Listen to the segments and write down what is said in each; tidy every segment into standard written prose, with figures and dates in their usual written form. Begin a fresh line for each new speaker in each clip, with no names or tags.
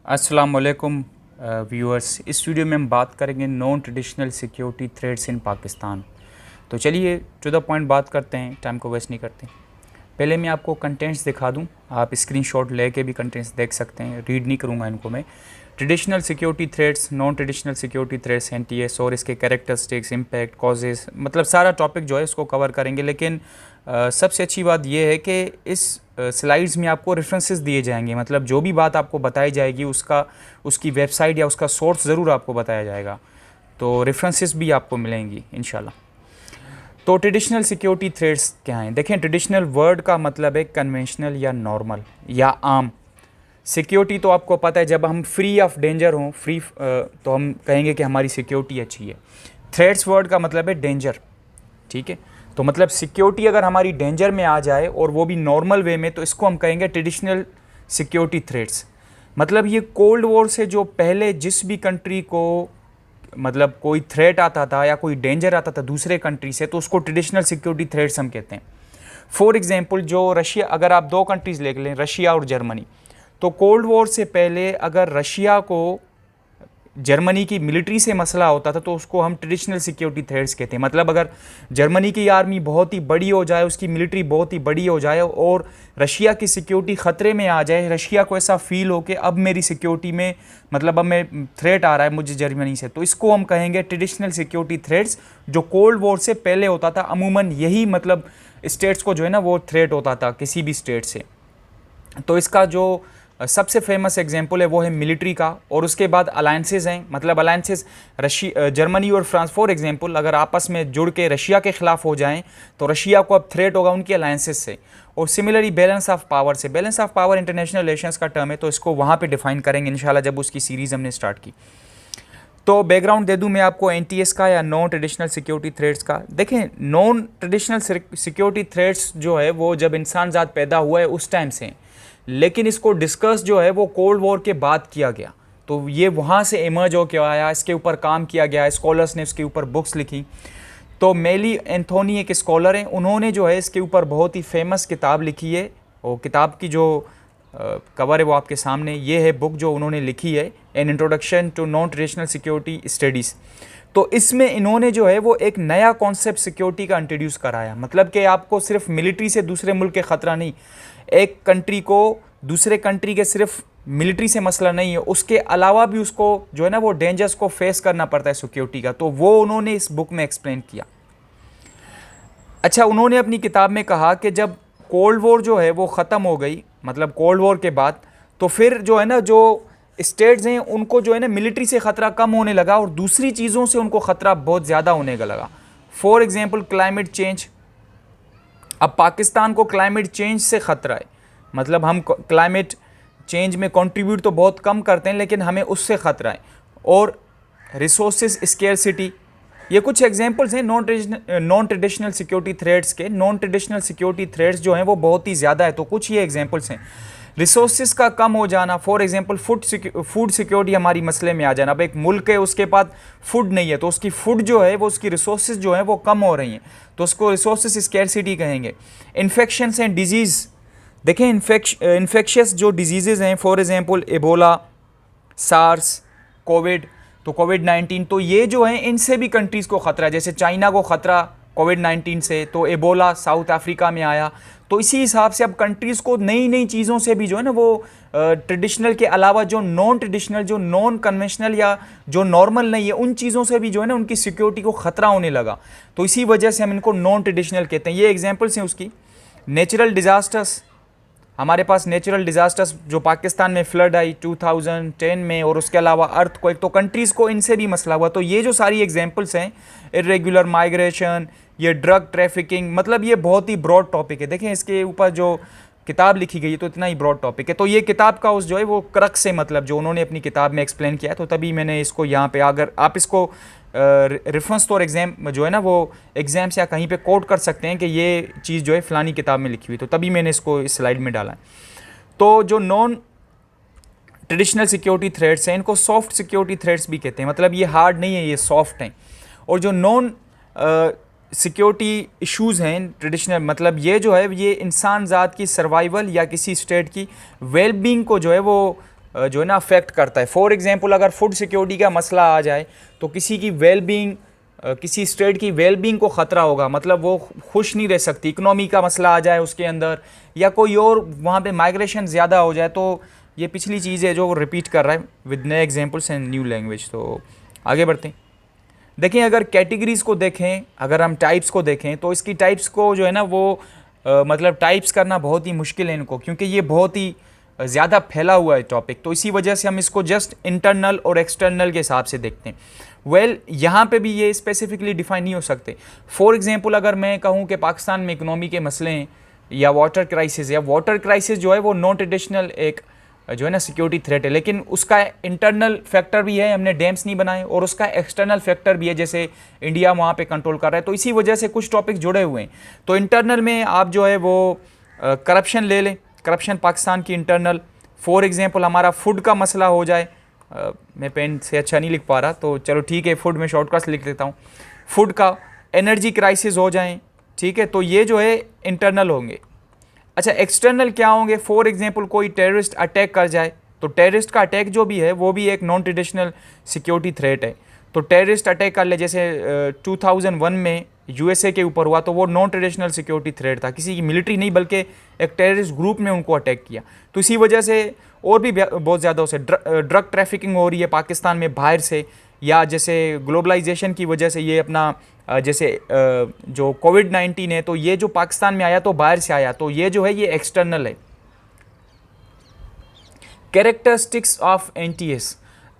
अस्सलाम वालेकुम व्यूअर्स। इस वीडियो में हम बात करेंगे नॉन ट्रेडिशनल सिक्योरिटी थ्रेट्स इन पाकिस्तान। तो चलिए टू द पॉइंट बात करते हैं, टाइम को वेस्ट नहीं करते। पहले मैं आपको कंटेंट्स दिखा दूं, आप स्क्रीनशॉट लेके भी कंटेंट्स देख सकते हैं, रीड नहीं करूंगा इनको मैं। Traditional security threats, non traditional security threats, NTS और इसके कैरेक्टरिस्टिक्स, इम्पैक्ट, कॉजेज़, मतलब सारा टॉपिक जो है इसको कवर करेंगे। लेकिन सबसे अच्छी बात यह है कि इस स्लाइड्स में आपको रेफरेंसेस दिए जाएंगे, मतलब जो भी बात आपको बताई जाएगी उसकी वेबसाइट या उसका सोर्स ज़रूर आपको बताया जाएगा, तो रेफरेंसेस भी आपको मिलेंगी इंशाल्लाह। तो ट्रेडिशनल सिक्योरिटी थ्रेट्स क्या हैं? देखें, ट्रेडिशनल वर्ड का मतलब है कन्वेंशनल या नॉर्मल या आम। सिक्योरिटी तो आपको पता है, जब हम फ्री ऑफ डेंजर हों, तो हम कहेंगे कि हमारी सिक्योरिटी अच्छी है। थ्रेट्स वर्ड का मतलब है डेंजर, ठीक है। तो मतलब सिक्योरिटी अगर हमारी डेंजर में आ जाए और वो भी नॉर्मल वे में, तो इसको हम कहेंगे ट्रेडिशनल सिक्योरिटी थ्रेट्स। मतलब ये कोल्ड वॉर से जो पहले जिस भी कंट्री को मतलब कोई थ्रेट आता था या कोई डेंजर आता था दूसरे कंट्री से, तो उसको ट्रेडिशनल सिक्योरिटी थ्रेट्स हम कहते हैं। फॉर एग्जांपल, जो रशिया, अगर आप दो कंट्रीज़ ले लें, रशिया और जर्मनी, तो कोल्ड वॉर से पहले अगर रशिया को जर्मनी की मिलिट्री से मसला होता था तो उसको हम ट्रेडिशनल सिक्योरिटी थ्रेट्स कहते हैं। मतलब अगर जर्मनी की आर्मी बहुत ही बड़ी हो जाए, उसकी मिलिट्री बहुत ही बड़ी हो जाए और रशिया की सिक्योरिटी ख़तरे में आ जाए, रशिया को ऐसा फील हो कि अब मेरी सिक्योरिटी में, मतलब अब मैं थ्रेट आ रहा है मुझे जर्मनी से, तो इसको हम कहेंगे ट्रेडिशनल सिक्योरिटी थ्रेट्स, जो कोल्ड वॉर से पहले होता था। अमूमन यही मतलब स्टेट्स को जो है ना वो थ्रेट होता था किसी भी स्टेट से। तो इसका जो सबसे फेमस एग्जांपल है वो है मिलिट्री का, और उसके बाद अलायंसेस हैं। मतलब अलायंसेस जर्मनी और फ्रांस फॉर एग्जांपल अगर आपस में जुड़ के रशिया के ख़िलाफ़ हो जाएं, तो रशिया को अब थ्रेट होगा उनकी अलायंसेस से। और सिमिलरली बैलेंस ऑफ पावर से, balance of power international relations का टर्म है, तो इसको वहाँ पे डिफाइन करेंगे इंशाल्लाह जब उसकी सीरीज़ हमने स्टार्ट की। तो बैकग्राउंड दे दूं मैं आपको एनटीएस का या नॉन ट्रेडिशनल सिक्योरिटी थ्रेट्स का। देखें, नॉन ट्रेडिशनल सिक्योरिटी थ्रेट्स जो है वो जब इंसान ज़ात पैदा हुआ है उस टाइम से, लेकिन इसको डिस्कस जो है वो कोल्ड वॉर के बाद किया गया। तो ये वहाँ से इमर्ज हो के आया, इसके ऊपर काम किया गया, स्कॉलर्स ने इसके ऊपर बुक्स लिखी। तो मेली एंथोनी एक स्कॉलर हैं, उन्होंने जो है इसके ऊपर बहुत ही फेमस किताब लिखी है। और किताब की जो कवर है वो आपके सामने, ये है बुक जो उन्होंने लिखी है, an introduction to non traditional security studies. तो इसमें इन्होंने जो है वो एक नया कॉन्सेप्ट सिक्योरिटी का इंट्रोड्यूस कराया। मतलब कि आपको सिर्फ मिलिट्री से दूसरे मुल्क के ख़तरा नहीं, एक कंट्री को दूसरे कंट्री के सिर्फ मिलिट्री से मसला नहीं है, उसके अलावा भी उसको जो है ना वो डेंजर्स को फेस करना पड़ता है सिक्योरिटी का। तो वो उन्होंने इस बुक में एक्सप्लेन किया। अच्छा, उन्होंने अपनी किताब में कहा कि जब कोल्ड वॉर जो है वो ख़त्म हो गई, मतलब कोल्ड वॉर के बाद, तो फिर जो है ना जो स्टेट्स हैं उनको जो है ना मिलिट्री से ख़तरा कम होने लगा और दूसरी चीज़ों से उनको ख़तरा बहुत ज़्यादा होने का लगा। For example climate change. अब पाकिस्तान को क्लाइमेट चेंज से ख़तरा है, मतलब हम क्लाइमेट चेंज में कंट्रीब्यूट तो बहुत कम करते हैं लेकिन हमें उससे ख़तरा है। और रिसोर्सेज स्केर्सिटी, ये कुछ एग्जांपल्स हैं नॉन ट्रेडिशनल सिक्योरिटी थ्रेट्स के। नॉन ट्रेडिशनल सिक्योरिटी थ्रेट्स जो हैं वो बहुत ही ज़्यादा है, तो कुछ ये एग्जांपल्स हैं। रिसोर्सेज का कम हो जाना, फॉर एग्जांपल फूड सिक्योरिटी हमारी मसले में आ जाना। अब एक मुल्क है उसके पास फूड नहीं है, तो उसकी फूड जो है वो, उसकी रिसोर्सेज जो है वो कम हो रही हैं, तो उसको रिसोर्सेज स्केर्सिटी कहेंगे। इन्फेक्शंस एंड डिजीज़, देखें इन्फेक्शियस जो डिजीज़ हैं, for example Ebola, SARS, Covid, तो कोविड-19, तो ये जो है इनसे भी कंट्रीज़ को ख़तरा है। जैसे चाइना को ख़तरा कोविड-19 से, तो एबोला साउथ अफ्रीका में आया। तो इसी हिसाब से अब कंट्रीज़ को नई नई चीज़ों से भी जो है ना वो ट्रेडिशनल के अलावा जो नॉन ट्रेडिशनल, जो नॉन कन्वेंशनल या जो नॉर्मल नहीं है, उन चीज़ों से भी जो है ना उनकी सिक्योरिटी को ख़तरा होने लगा। तो इसी वजह से हम इनको नॉन ट्रेडिशनल कहते हैं। ये एग्जाम्पल्स हैं उसकी। नेचुरल डिज़ास्टर्स, हमारे पास नेचुरल डिज़ास्टर्स जो पाकिस्तान में फ्लड आई 2010 में, और उसके अलावा अर्थक्वेक, तो कंट्रीज़ को इनसे भी मसला हुआ। तो ये जो सारी एग्जांपल्स हैं, इरेगुलर माइग्रेशन, ये ड्रग ट्रैफिकिंग, मतलब ये बहुत ही ब्रॉड टॉपिक है। देखें इसके ऊपर जो किताब लिखी गई है तो इतना ही ब्रॉड टॉपिक है। तो ये किताब का उस जो है वो क्रक्स से, मतलब जो उन्होंने अपनी किताब में एक्सप्लेन किया है, तो तभी मैंने इसको यहाँ पे, अगर आप इसको रेफरेंस तो एग्जाम जो है ना वो एग्जाम से या कहीं पे कोट कर सकते हैं कि ये चीज़ जो है फ़लानी किताब में लिखी हुई, तो तभी मैंने इसको इस स्लाइड में डाला है। तो जो नॉन ट्रेडिशनल सिक्योरिटी थ्रेट्स हैं इनको सॉफ्ट सिक्योरिटी थ्रेट्स भी कहते हैं। मतलब ये हार्ड नहीं है, ये सॉफ्ट हैं। और जो नॉन सिक्योरिटी इश्यूज़ हैं ट्रेडिशनल, मतलब ये जो है ये इंसान ज़ात की सर्वाइवल या किसी स्टेट की वेलबींग को जो है वो जो है ना अफेक्ट करता है। फॉर एग्जांपल अगर फूड सिक्योरिटी का मसला आ जाए तो किसी की वेलबींग, किसी स्टेट की वेलबींग को ख़तरा होगा, मतलब वो खुश नहीं रह सकती। इकोनॉमी का मसला आ जाए उसके अंदर, या कोई और वहाँ पे माइग्रेशन ज़्यादा हो जाए। तो ये पिछली चीज़ है जो रिपीट कर रहा है विद नए एग्जांपल्स एंड न्यू लैंग्वेज। तो आगे बढ़ते हैं। देखें अगर कैटेगरीज़ को देखें, अगर हम टाइप्स को देखें तो इसकी टाइप्स को जो है ना वो मतलब टाइप्स करना बहुत ही मुश्किल है इनको, क्योंकि ये बहुत ही ज़्यादा फैला हुआ है टॉपिक। तो इसी वजह से हम इसको जस्ट इंटरनल और एक्सटर्नल के हिसाब से देखते हैं। यहाँ पे भी ये स्पेसिफिकली डिफाइन नहीं हो सकते। फॉर एग्जांपल अगर मैं कहूँ कि पाकिस्तान में इकोनॉमी के मसले हैं या वाटर क्राइसिस जो है वो नॉन ट्रेडिशनल एक जो है ना सिक्योरिटी थ्रेट है, लेकिन उसका इंटरनल फैक्टर भी है, हमने डैम्स नहीं बनाए, और उसका एक्सटर्नल फैक्टर भी है, जैसे इंडिया वहाँ पे कंट्रोल कर रहा है। तो इसी वजह से कुछ टॉपिक जुड़े हुए हैं। तो इंटरनल में आप जो है वो करप्शन ले लें, करप्शन पाकिस्तान की इंटरनल। फॉर एग्जांपल हमारा फूड का मसला हो जाए, मैं पेन से अच्छा नहीं लिख पा रहा तो चलो ठीक है, फूड में शॉर्टकट लिख देता हूँ। फूड का, एनर्जी क्राइसिस हो जाए, ठीक है, तो ये जो है इंटरनल होंगे। अच्छा, एक्सटर्नल क्या होंगे? फॉर एग्जांपल कोई टेररिस्ट अटैक कर जाए, तो टेररिस्ट का अटैक जो भी है वो भी एक नॉन ट्रेडिशनल सिक्योरिटी थ्रेट है। तो टेररिस्ट अटैक कर ले, जैसे 2001 में यूएसए के ऊपर हुआ, तो वो नॉन ट्रेडिशनल सिक्योरिटी थ्रेट था, किसी की मिलिट्री नहीं बल्कि एक टेररिस्ट ग्रुप ने उनको अटैक किया। तो इसी वजह से और भी बहुत ज़्यादा उसे ड्रग ट्रैफिकिंग हो रही है पाकिस्तान में बाहर से, या जैसे ग्लोबलाइजेशन की वजह से ये अपना जैसे जो कोविड-19 है तो ये जो पाकिस्तान में आया तो बाहर से आया, तो ये जो है ये एक्सटर्नल है। कैरेक्टरिस्टिक्स ऑफ एनटीएस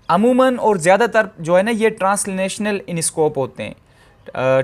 अमूमन और ज़्यादातर जो है ना ये ट्रांसलेशनल इन स्कोप होते हैं।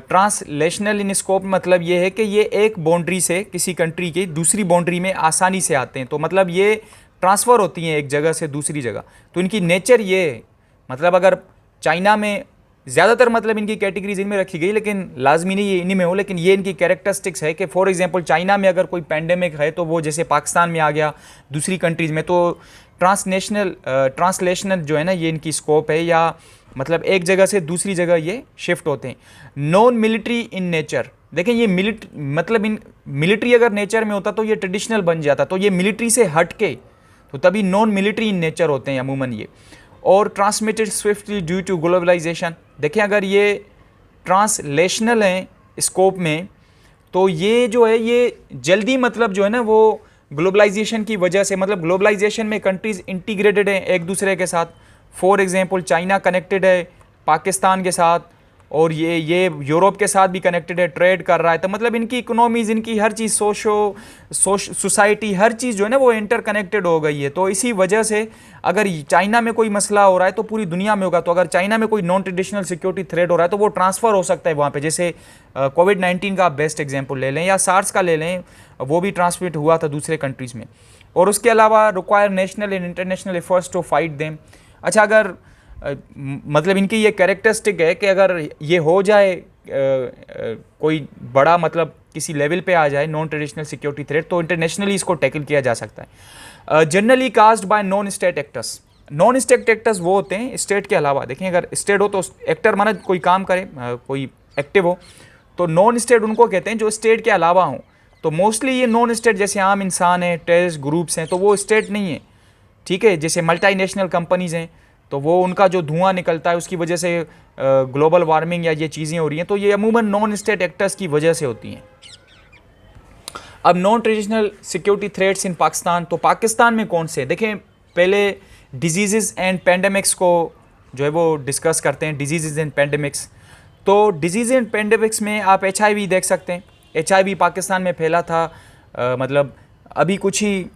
ट्रांसलेशनल इन स्कोप मतलब ये है कि ये एक बाउंड्री से किसी कंट्री की दूसरी बाउंड्री में आसानी से आते हैं, तो मतलब ये ट्रांसफ़र होती हैं एक जगह से दूसरी जगह। तो इनकी नेचर ये है, मतलब अगर चाइना में ज़्यादातर मतलब इनकी कैटेगरीज इनमें रखी गई, लेकिन लाजमी नहीं ये इन्हीं में हो, लेकिन ये इनकी कैरेक्टरिस्टिक्स है कि फॉर एग्जांपल चाइना में अगर कोई पैंडेमिक है तो वो जैसे पाकिस्तान में आ गया दूसरी कंट्रीज़ में, तो ट्रांसलेशनल जो है ना ये इनकी स्कोप है, या मतलब एक जगह से दूसरी जगह ये शिफ्ट होते हैं। नॉन मिलिट्री इन नेचर, देखें ये मतलब इन मिलिट्री अगर नेचर में होता तो ये ट्रेडिशनल बन जाता, तो ये मिलिट्री से हट के तो तभी नॉन मिलिट्री इन नेचर होते हैं अमूमन ये। और transmitted swiftly due to globalisation, देखें अगर ये ट्रांसलेशनल हैं स्कोप में तो ये जो है ये जल्दी मतलब जो है ना वो ग्लोबलाइजेशन की वजह से, मतलब ग्लोबलाइजेशन में कंट्रीज़ इंटीग्रेटेड हैं एक दूसरे के साथ। फॉर एग्जांपल चाइना कनेक्टेड है पाकिस्तान के साथ, और ये यूरोप के साथ भी कनेक्टेड है, ट्रेड कर रहा है, तो मतलब इनकी इकोनॉमीज़, इनकी हर चीज़, सोसाइटी, हर चीज़ जो है ना वो इंटर कनेक्टेड हो गई है। तो इसी वजह से अगर चाइना में कोई मसला हो रहा है तो पूरी दुनिया में होगा। तो अगर चाइना में कोई नॉन ट्रेडिशनल सिक्योरिटी थ्रेट हो रहा है तो वो ट्रांसफ़र हो सकता है वहाँ पे, जैसे कोविड-19 का आप बेस्ट एग्जाम्पल ले लें, या सार्स का ले लें, वो भी ट्रांसमिट हुआ था दूसरे कंट्रीज़ में। और उसके अलावा require national and international efforts to fight them. अच्छा, अगर मतलब इनकी ये कैरेक्टरिस्टिक है कि अगर ये हो जाए कोई बड़ा मतलब किसी लेवल पे आ जाए नॉन ट्रेडिशनल सिक्योरिटी थ्रेट, तो इंटरनेशनली इसको टैकल किया जा सकता है। Generally caused bye non state actors. Non state actors वो होते हैं स्टेट के अलावा, देखें अगर स्टेट हो तो एक्टर माना कोई काम करे, कोई एक्टिव हो, तो नॉन स्टेट उनको कहते हैं जो स्टेट के अलावा हों। तो मोस्टली ये नॉन स्टेट जैसे आम इंसान हैं, टेररिस्ट ग्रुप्स हैं, तो वो स्टेट नहीं है, ठीक है। जैसे मल्टीनेशनल कंपनीज़ हैं तो वो उनका जो धुआं निकलता है उसकी वजह से ग्लोबल वार्मिंग या ये चीज़ें हो रही हैं, तो ये अमूमन नॉन स्टेट एक्टर्स की वजह से होती हैं। अब नॉन ट्रेडिशनल सिक्योरिटी थ्रेट्स इन पाकिस्तान, तो पाकिस्तान में कौन से, देखें पहले डिजीज़ एंड पेंडेमिक्स को जो है वो डिस्कस करते हैं। डिजीज़ एंड पेंडेमिक्स, तो डिजीज़ एंड पेंडेमिक्स में आप HIV देख सकते हैं। HIV पाकिस्तान में फैला था, मतलब अभी कुछ ही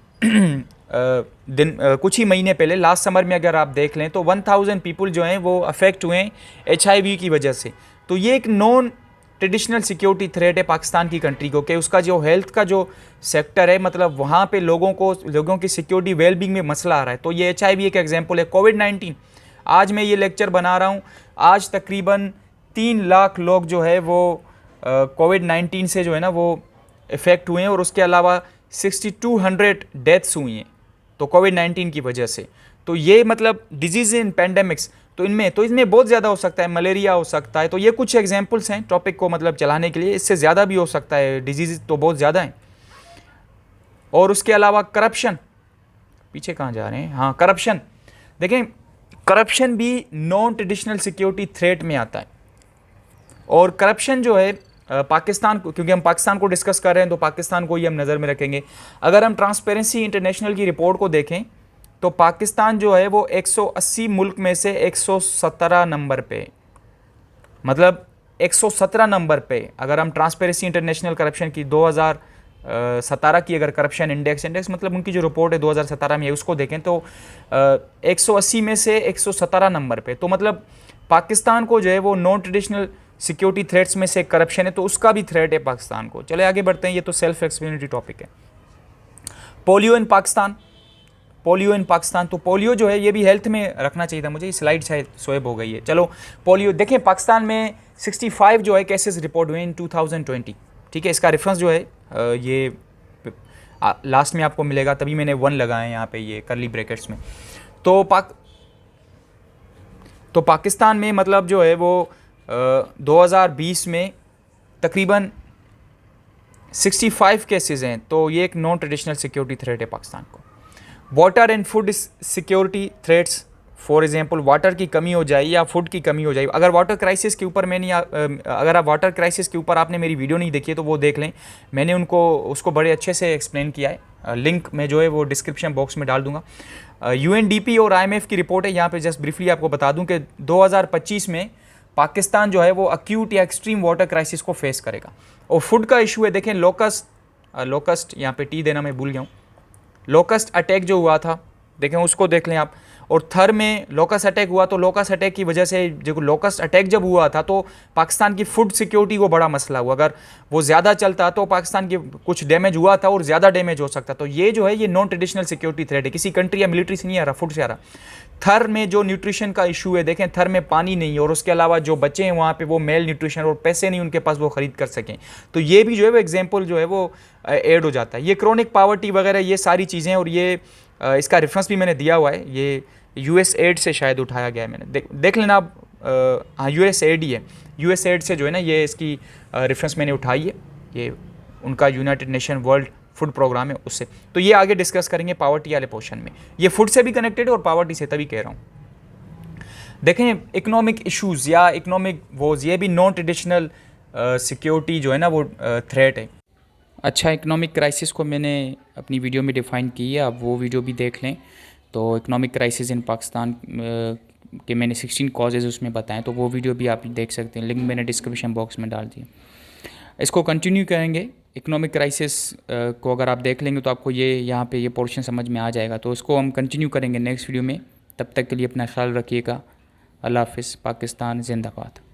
कुछ ही महीने पहले, लास्ट समर में अगर आप देख लें तो 1000 पीपल जो हैं वो अफेक्ट हुए हैं HIV की वजह से। तो ये एक नॉन ट्रेडिशनल सिक्योरिटी थ्रेट है पाकिस्तान की कंट्री को, कि उसका जो हेल्थ का जो सेक्टर है, मतलब वहाँ पे लोगों की सिक्योरिटी वेलबींग में मसला आ रहा है। तो ये HIV एक एग्जांपल है। कोविड-19, आज मैं ये लेक्चर बना रहा हूँ, आज तकरीबन 3 लाख लोग जो है वो कोविड-19 से जो है ना वो इफ़ेक्ट हुए हैं, और उसके अलावा 6200 डेथ्स हुई हैं तो कोविड-19 की वजह से। तो ये मतलब डिजीज़ इन पेंडेमिक्स, तो इसमें बहुत ज़्यादा हो सकता है, मलेरिया हो सकता है। तो ये कुछ एग्जांपल्स हैं टॉपिक को मतलब चलाने के लिए, इससे ज़्यादा भी हो सकता है, डिजीज़ तो बहुत ज़्यादा हैं। और उसके अलावा करप्शन, पीछे कहाँ जा रहे हैं, हाँ करप्शन, देखें करप्शन भी नॉन ट्रेडिशनल सिक्योरिटी थ्रेट में आता है। और करप्शन जो है पाकिस्तान को, क्योंकि हम पाकिस्तान को डिस्कस कर रहे हैं तो पाकिस्तान को ही हम नज़र में रखेंगे। अगर हम ट्रांसपेरेंसी इंटरनेशनल की रिपोर्ट को देखें तो पाकिस्तान जो है वो 180 मुल्क में से 117 नंबर पे, मतलब 117 नंबर पे, अगर हम ट्रांसपेरेंसी इंटरनेशनल करप्शन की 2017 की अगर करप्शन इंडेक्स मतलब उनकी जो रिपोर्ट है 2017 में उसको देखें तो 180 में से 117 नंबर पे। तो मतलब पाकिस्तान को जो है वो नॉन ट्रेडिशनल सिक्योरिटी थ्रेट्स में से करप्शन है तो उसका भी थ्रेट है पाकिस्तान को। चले आगे बढ़ते हैं, ये तो सेल्फ एक्सप्लेनेटरी टॉपिक है। पोलियो इन पाकिस्तान, पोलियो इन पाकिस्तान, तो पोलियो जो है ये भी हेल्थ में रखना चाहिए था मुझे, ये स्लाइड शायद सोएब हो गई है। चलो पोलियो देखें, पाकिस्तान में 65 जो है केसेस रिपोर्ट हुए इन 2020, ठीक है। इसका रेफरेंस जो है ये लास्ट में आपको मिलेगा, तभी मैंने 1 लगाए यहाँ पे ये करली ब्रैकेट्स में। तो पाकिस्तान में मतलब जो है वो 2020 में तकरीबन 65 केसेस हैं, तो ये एक नॉन ट्रेडिशनल सिक्योरिटी थ्रेट है पाकिस्तान को। Water and food security threats, for example water की कमी हो जाए या फूड की कमी हो जाए। अगर वाटर क्राइसिस के ऊपर अगर आप वाटर क्राइसिस के ऊपर आपने मेरी वीडियो नहीं देखी है तो वो देख लें, मैंने उसको बड़े अच्छे से एक्सप्लेन किया है। लिंक मैं जो है वो डिस्क्रिप्शन बॉक्स में डाल दूंगा। UNDP और IMF की रिपोर्ट है, यहाँ पे जस्ट ब्रीफली आपको बता दूं कि 2025 में पाकिस्तान जो है वो अक्यूट या एक्सट्रीम वाटर क्राइसिस को फेस करेगा। और फूड का इशू है, देखें लोकस्ट यहाँ पे टी देना मैं भूल गया हूँ, लोकस्ट अटैक जो हुआ था देखें उसको देख लें आप। और थर में लोकस्ट अटैक हुआ, तो लोकस्ट अटैक की वजह से जो लोकस्ट अटैक जब हुआ था तो पाकिस्तान की फूड सिक्योरिटी को बड़ा मसला हुआ। अगर वो ज़्यादा चलता तो पाकिस्तान की कुछ डैमेज हुआ था और ज़्यादा डैमेज हो सकता। तो ये जो है ये नॉन ट्रेडिशनल सिक्योरिटी थ्रेट है, किसी कंट्री या मिलिट्री से नहीं आ रहा, फूड से आ रहा। थर में जो न्यूट्रिशन का इशू है, देखें थर में पानी नहीं और उसके अलावा जो बच्चे हैं वहाँ पे वो मेल न्यूट्रिशन और पैसे नहीं उनके पास वो ख़रीद कर सकें, तो ये भी जो है वो एग्जाम्पल जो है वो ऐड हो जाता है। ये क्रोनिक पावर्टी वगैरह ये सारी चीज़ें, और ये इसका रेफरेंस भी मैंने दिया हुआ है, ये USAID से शायद उठाया गया है, मैंने देख लेना आप। हाँ USAID ही है, USAID से जो है ना ये इसकी रेफरेंस मैंने उठाई है, ये उनका United Nation World Food Programme है उससे। तो ये आगे डिस्कस करेंगे पावर्टी वाले पोर्शन में, ये फूड से भी कनेक्टेड है और पावर्टी से, तभी कह रहा हूँ। देखें इकोनॉमिक इशूज़ या इकोनॉमिक वॉज, ये भी नॉन ट्रेडिशनल सिक्योरिटी जो है ना वो थ्रेट है। अच्छा, इकोनॉमिक क्राइसिस को मैंने अपनी वीडियो में डिफ़ाइन की है, आप वो वीडियो भी देख लें। तो इकोनॉमिक क्राइसिस इन पाकिस्तान के मैंने 16 कॉजेज़ उसमें बताएं, तो वो वीडियो भी आप देख सकते हैं, लिंक मैंने डिस्क्रिप्शन बॉक्स में डाल दिया। इसको कंटिन्यू करेंगे, इकोनॉमिक क्राइसिस को अगर आप देख लेंगे तो आपको ये यहाँ पे ये पोर्शन समझ में आ जाएगा। तो इसको हम कंटिन्यू करेंगे नेक्स्ट वीडियो में। तब तक के लिए अपना ख्याल रखिएगा। अल्लाह हाफ़िज़। पाकिस्तान जिंदाबाद।